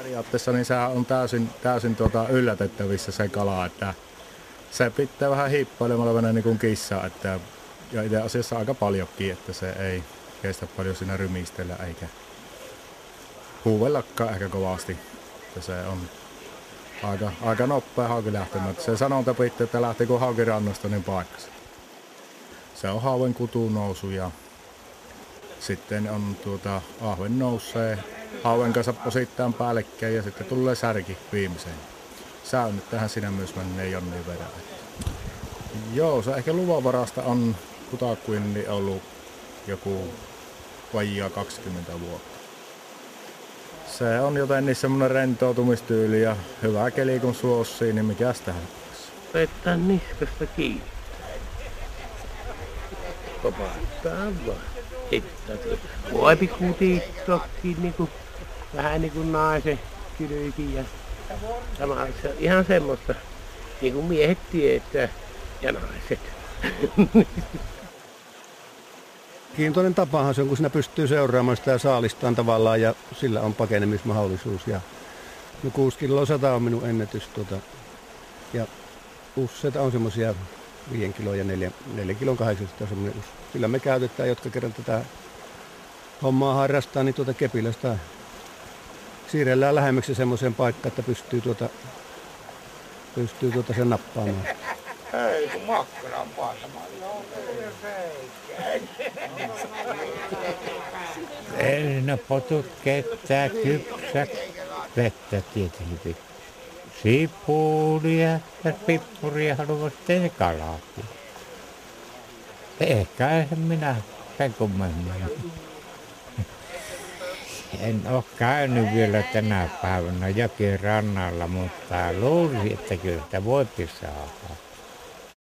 Periaatteessa niin sehän on täysin yllätettävissä se kala, että se pitää vähän hiippailemalla mennä niin kuin kissa, että, ja itse asiassa aika paljonkin, että se ei kestä paljon siinä rymistellä eikä huuvellakaan ehkä kovasti. Että se on aika nopea hauki lähtemään. Se sanonta pitää, että lähtee kun hauki rannasta, niin paikassa. Se on hauen kutuun nousu ja sitten on ahven nousee hauen kanssa osittain päällekkäin ja sitten tulee särki viimeiseen. Sää on nyt tähän sinä myös menee jonnin verran. Joo, se ehkä luvanvarasta on kutakuinni ollut joku vajaa 20 vuotta. Se on jotenkin semmoinen rentoutumistyyli ja hyvä keli kun suossii, niin mikäs tähän tässä? Vetää niskasta kiinni. Kopastaa vaan. Sitten voipi kutiittokin niinku, vähän niinku naisen kylyikin ja sama se on ihan semmoista niinku miehet tietää ja naiset. Kiintoinen tapahan se on, kun siinä pystyy seuraamaan sitä saalistaan tavallaan ja sillä on pakenemismahdollisuus. Ja 6 kiloa 100 on minun ennätys. Ja useita on semmoisia 5 kiloa ja 4 kilon 800 semmoinen. Sillä me käytetään, jotka kerran tätä hommaa harrastaa, niin kepilästä siirrellään lähemmäksi semmoiseen paikkaan, että pystyy sen nappaamaan. Ei kun makkaran painamaan. No potut keittää kypsäksi. Vettä tietenkin. Sipulia ja pippuria haluaa sitten kalaakin. Ehkä minä sen kummemmin. En ole käynyt vielä tänä päivänä jokin rannalla, mutta luulisin, että kyllä sitä voi saada.